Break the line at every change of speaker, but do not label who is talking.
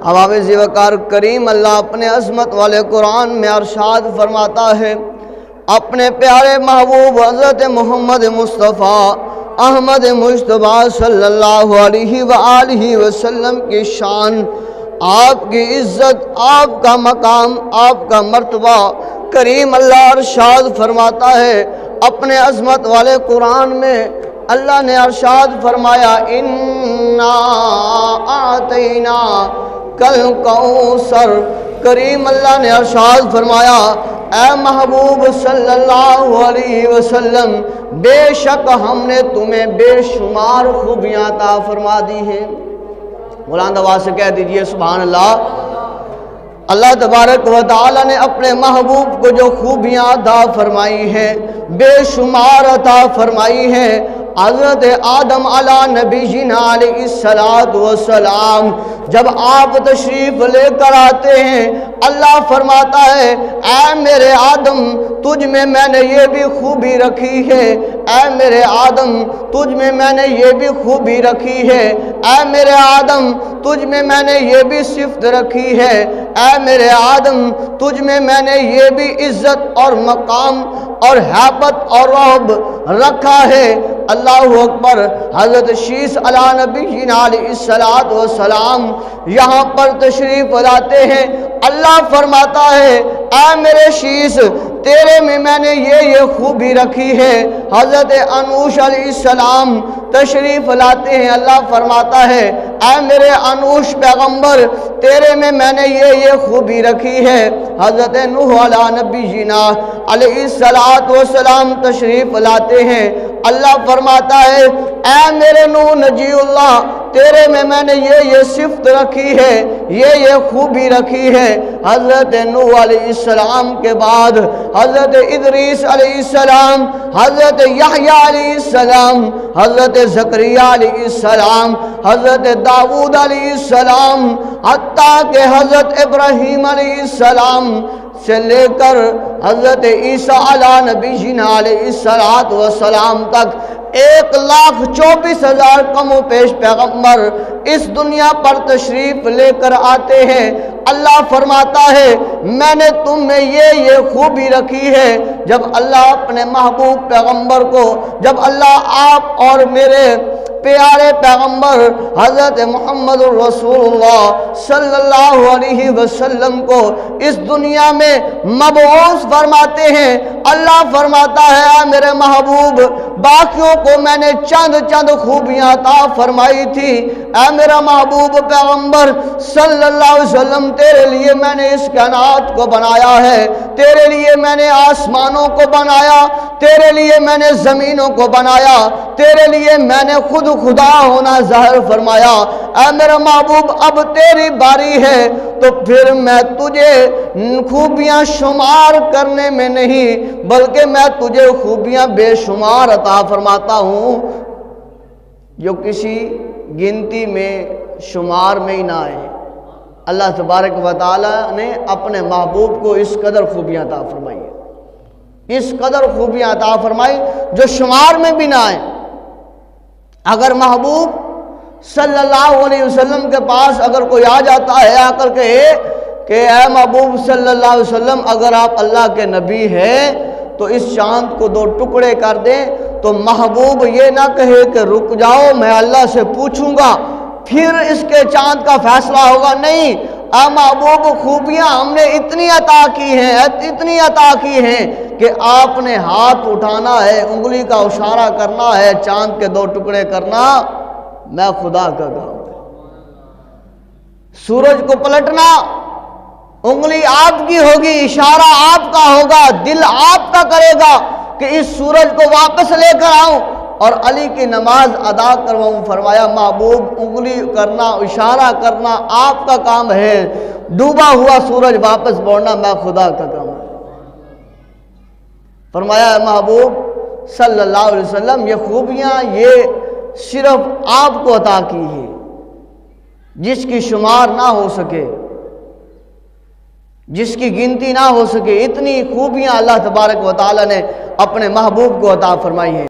حافظ وقار کریم اللہ اپنے عظمت والے قرآن میں ارشاد فرماتا ہے، اپنے پیارے محبوب حضرت محمد مصطفیٰ احمد مجتبیٰ صلی اللہ علیہ وآلہ وسلم کی شان، آپ کی عزت، آپ کا مقام، آپ کا مرتبہ کریم اللہ ارشاد فرماتا ہے اپنے عظمت والے قرآن میں۔ اللہ نے ارشاد فرمایا، اِنَّا أَعْطَيْنَا کل کوثر۔ کریم اللہ نے ارشاد فرمایا، اے محبوب صلی اللہ علیہ وسلم، بے شک ہم نے تمہیں بے شمار خوبیاں عطا فرما دی ہیں۔ بلند آواز سے کہہ دیجئے سبحان اللہ۔ اللہ تبارک و تعالی نے اپنے محبوب کو جو خوبیاں عطا فرمائی ہیں، بے شمار عطا فرمائی ہیں۔ حضرت آدم علیہ نبینا علیہ السلام جب آپ تشریف لے کر آتے ہیں، اللہ فرماتا ہے، اے میرے آدم، تجھ میں نے یہ بھی خوبی رکھی ہے، اے میرے آدم، تجھ میں نے یہ بھی خوبی رکھی ہے، اے میرے آدم، تجھ میں نے یہ بھی صفت رکھی ہے، اے میرے آدم، تجھ میں نے یہ بھی عزت اور مقام اور ہیبت اور رعب رکھا ہے۔ اللہ اکبر۔ حضرت شیس علیہ نبینا علیہ السلام یہاں پر تشریف لاتے ہیں، اللہ فرماتا ہے، اے میرے شیس، تیرے میں نے یہ خوبی رکھی ہے۔ حضرت انوش علیہ السلام تشریف لاتے ہیں، اللہ فرماتا ہے، اے میرے انوش پیغمبر، تیرے میں نے یہ خوبی رکھی ہے۔ حضرت نوح علیہ نبینا علیہ السلام تشریف لاتے ہیں، اللہ فرماتا ہے، اے میرے نوح نجی اللہ، تیرے میں نے یہ صفت رکھی ہے، یہ خوبی رکھی ہے۔ حضرت نوح علیہ السلام کے بعد حضرت ادریس علیہ السلام، حضرت یحییٰ علیہ السلام، حضرت زکریا علیہ السلام، حضرت داؤد علیہ السلام، حتیٰ کہ حضرت ابراہیم علیہ السلام سے لے کر حضرت عیسیٰ علیہ نبینا علیہ السلام تک 1,24,000 کم و پیش پیغمبر اس دنیا پر تشریف لے کر آتے ہیں۔ اللہ فرماتا ہے، میں نے تم میں یہ خوبی رکھی ہے۔ جب اللہ اپنے محبوب پیغمبر کو، جب اللہ آپ اور میرے پیارے پیغمبر حضرت محمد رسول اللہ صلی اللہ علیہ وسلم کو اس دنیا میں مبعوث فرماتے ہیں، اللہ فرماتا ہے، اے میرے محبوب، باقیوں کو میں نے چند خوبیاں عطا فرمائی تھی، اے میرا محبوب پیغمبر صلی اللہ علیہ وسلم، تیرے لیے میں نے اس کائنات کو بنایا ہے، تیرے لیے میں نے آسمانوں کو بنایا، تیرے لیے میں نے زمینوں کو بنایا، تیرے لیے میں نے خود خدا ہونا ظاہر فرمایا۔ اے میرا محبوب، اب تیری باری ہے، تو پھر میں تجھے خوبیاں شمار کرنے میں نہیں، بلکہ میں تجھے خوبیاں بے شمار عطا فرماتا ہوں، جو کسی گنتی میں شمار میں ہی نہ آئے۔ اللہ تبارک و تعالی نے اپنے محبوب کو اس قدر خوبیاں عطا فرمائی، اس قدر خوبیاں عطا فرمائی جو شمار میں بھی نہ آئے۔ اگر محبوب صلی اللہ علیہ وسلم کے پاس اگر کوئی آ جاتا ہے، آ کر کہے کہ اے محبوب صلی اللہ علیہ وسلم، اگر آپ اللہ کے نبی ہیں تو اس چاند کو 2 ٹکڑے کر دیں، تو محبوب یہ نہ کہے کہ رک جاؤ، میں اللہ سے پوچھوں گا پھر اس کے چاند کا فیصلہ ہوگا۔ نہیں، اے محبوب، خوبیاں ہم نے اتنی عطا کی ہیں، اتنی عطا کی ہیں کہ آپ نے ہاتھ اٹھانا ہے، انگلی کا اشارہ کرنا ہے، چاند کے 2 ٹکڑے کرنا میں خدا کا کام ہے۔ سورج کو پلٹنا انگلی آپ کی ہوگی، اشارہ آپ کا ہوگا، دل آپ کا کرے گا کہ اس سورج کو واپس لے کر آؤں اور علی کی نماز ادا کرواؤں۔ فرمایا، محبوب، انگلی کرنا، اشارہ کرنا آپ کا کام ہے، ڈوبا ہوا سورج واپس موڑنا میں خدا کا کام ہے۔ فرمایا، محبوب صلی اللہ علیہ وسلم، یہ خوبیاں یہ صرف آپ کو عطا کی ہے، جس کی شمار نہ ہو سکے، جس کی گنتی نہ ہو سکے، اتنی خوبیاں اللہ تبارک و تعالی نے اپنے محبوب کو عطا فرمائی ہیں۔